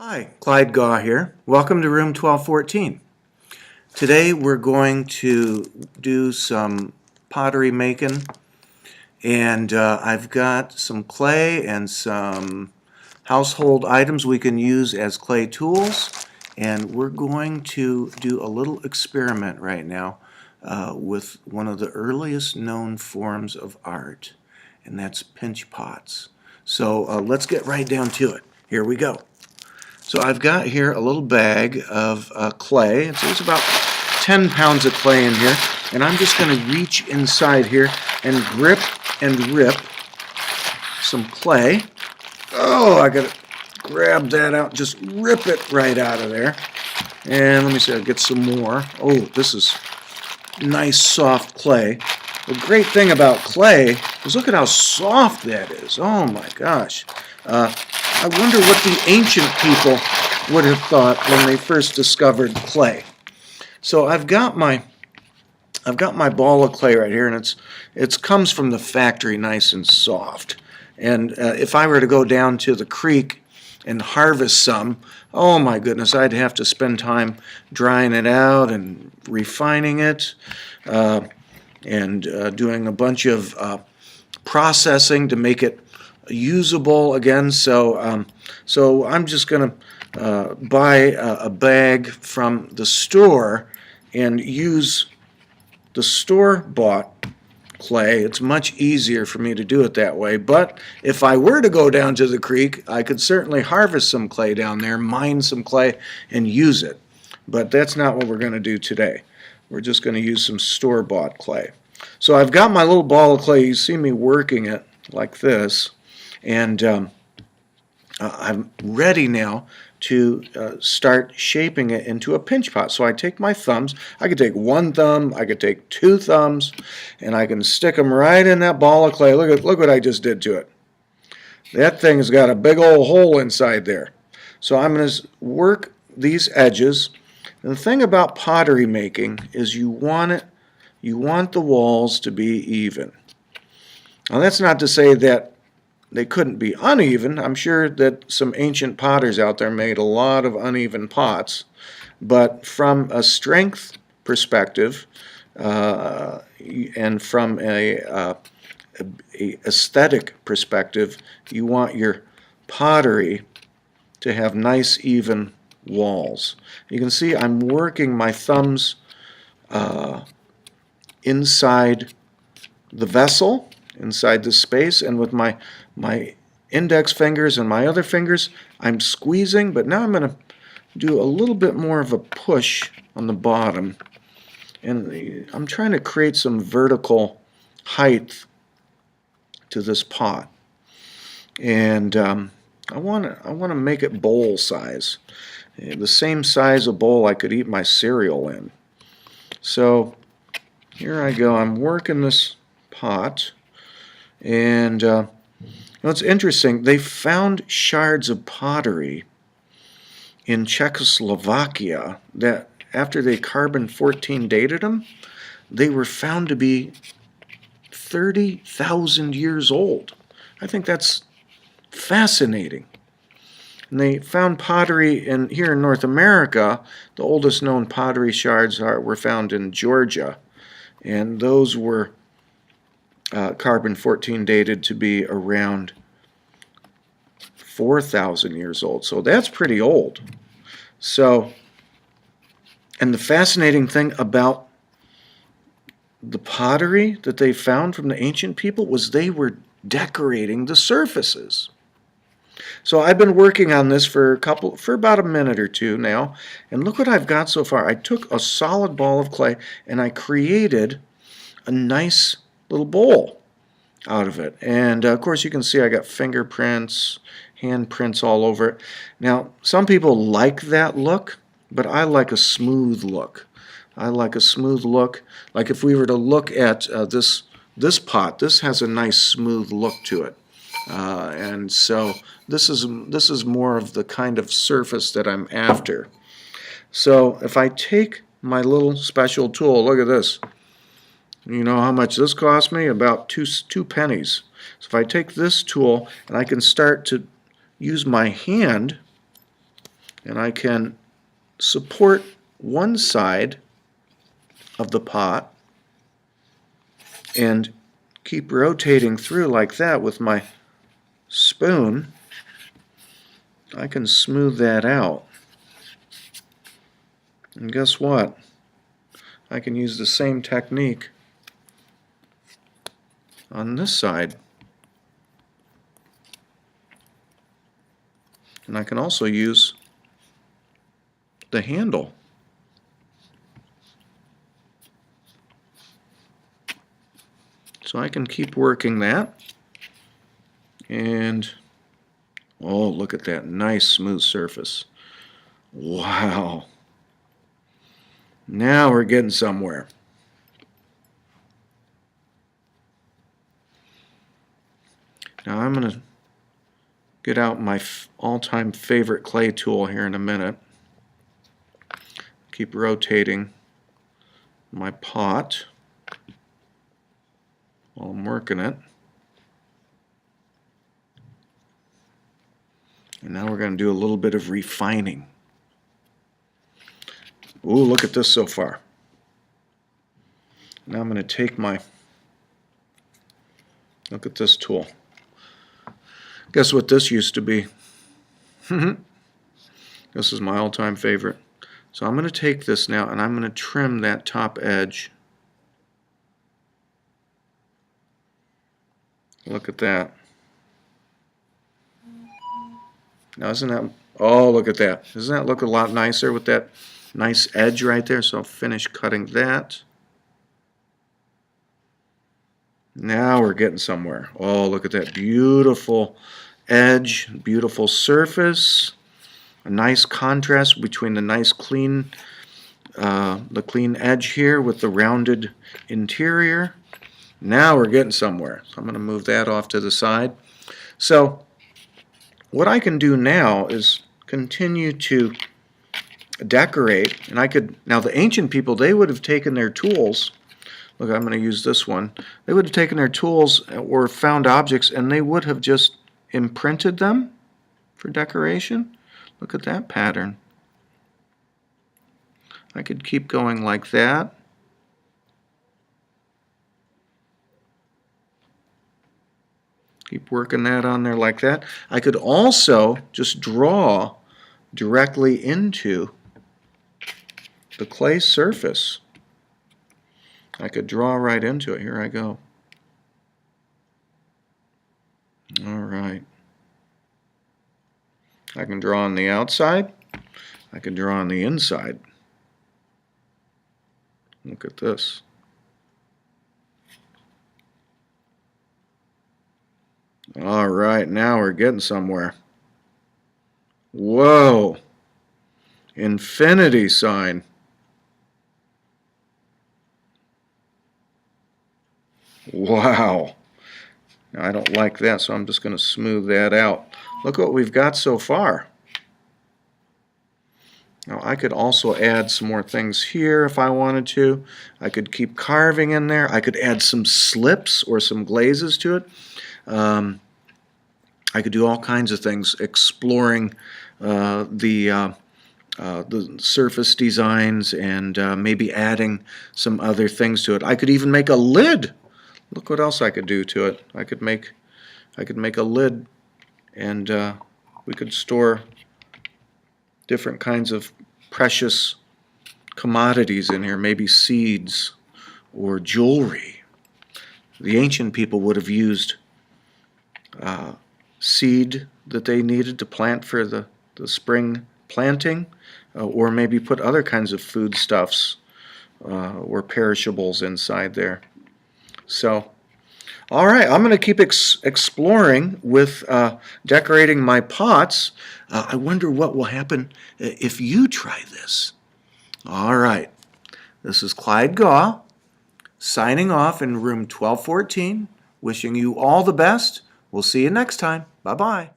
Hi, Clyde Gaw here. Welcome to room 1214. Today we're going to do some pottery making, and I've got some clay and some household items we can use as clay tools, and we're going to do a little experiment right now with one of the earliest known forms of art, and that's pinch pots. So let's get right down to it. Here we go. So I've got here a little bag of clay. There's about 10 pounds of clay in here, and I'm just going to reach inside here and grip and rip some clay. Oh, I got to grab that out, just rip it right out of there. And let me see, I'll get some more. Oh, this is nice soft clay. The great thing about clay is look at how soft that is. Oh my gosh. I wonder what the ancient people would have thought when they first discovered clay. So I've got my ball of clay right here, and it comes from the factory nice and soft. And if I were to go down to the creek and harvest some, oh my goodness, I'd have to spend time drying it out and refining it and doing a bunch of processing to make it usable again. So I'm just going to buy a bag from the store and use the store-bought clay. It's much easier for me to do it that way. But if I were to go down to the creek, I could certainly harvest some clay down there, mine some clay, and use it. But that's not what we're going to do today. We're just going to use some store-bought clay. So I've got my little ball of clay. You see me working it like this. And I'm ready now to start shaping it into a pinch pot. So I take my thumbs. I could take one thumb, I could take two thumbs, and I can stick them right in that ball of clay. Look what I just did to it. That thing's got a big old hole inside there. So I'm going to work these edges. And the thing about pottery making is you want the walls to be even. Now that's not to say that they couldn't be uneven. I'm sure that some ancient potters out there made a lot of uneven pots, but from a strength perspective and from a aesthetic perspective, you want your pottery to have nice even walls. You can see I'm working my thumbs inside the vessel, inside the space, and with my index fingers and my other fingers I'm squeezing, but now I'm going to do a little bit more of a push on the bottom, and I'm trying to create some vertical height to this pot, and I want to make it bowl size, the same size of bowl I could eat my cereal in. So here I go, I'm working this pot. And it's interesting, they found shards of pottery in Czechoslovakia that after they carbon-14 dated them, they were found to be 30,000 years old. I think that's fascinating. And they found pottery here in North America. The oldest known pottery shards were found in Georgia, and those were carbon-14 dated to be around 4,000 years old. So that's pretty old. So, and the fascinating thing about the pottery that they found from the ancient people was they were decorating the surfaces. So I've been working on this for about a minute or two now, and look what I've got so far. I took a solid ball of clay and I created a nice little bowl out of it. And of course you can see I got fingerprints, handprints all over it. Now some people like that look, but I like a smooth look. I like a smooth look. Like if we were to look at this pot, this has a nice smooth look to it. And so this is more of the kind of surface that I'm after. So if I take my little special tool, look at this. You know how much this cost me? About two pennies. So if I take this tool and I can start to use my hand and I can support one side of the pot and keep rotating through like that with my spoon. I can smooth that out. And guess what? I can use the same technique on this side. And I can also use the handle. So I can keep working that. And oh, look at that nice smooth surface. Wow. Now we're getting somewhere. Now I'm going to get out my all-time favorite clay tool here in a minute. Keep rotating my pot while I'm working it. And now we're going to do a little bit of refining. Ooh, look at this so far. Now I'm going to take my, look at this tool. Guess what this used to be? This is my all-time favorite. So I'm going to take this now and I'm going to trim that top edge. Look at that. Now isn't that, oh look at that. Doesn't that look a lot nicer with that nice edge right there? So I'll finish cutting that. Now we're getting somewhere. Oh, look at that beautiful edge, beautiful surface. A nice contrast between the nice clean edge here with the rounded interior. Now we're getting somewhere. So I'm going to move that off to the side. So what I can do now is continue to decorate, and I could, now the ancient people, they would have taken their tools. Look, I'm going to use this one. They would have taken their tools or found objects and they would have just imprinted them for decoration. Look at that pattern. I could keep going like that. Keep working that on there like that. I could also just draw directly into the clay surface. I could draw right into it. Here I go. All right. I can draw on the outside. I can draw on the inside. Look at this. All right, now we're getting somewhere. Whoa. Infinity sign. Wow. Now, I don't like that, so I'm just going to smooth that out. Look what we've got so far. Now I could also add some more things here if I wanted to. I could keep carving in there. I could add some slips or some glazes to it. I could do all kinds of things, exploring the surface designs and maybe adding some other things to it. I could even make a lid. Look what else I could do to it. I could make a lid, and we could store different kinds of precious commodities in here, maybe seeds or jewelry. The ancient people would have used seed that they needed to plant for the spring planting, or maybe put other kinds of foodstuffs or perishables inside there. So, all right, I'm going to keep exploring with decorating my pots. I wonder what will happen if you try this. All right, this is Clyde Gaw signing off in room 1214, wishing you all the best. We'll see you next time. Bye-bye.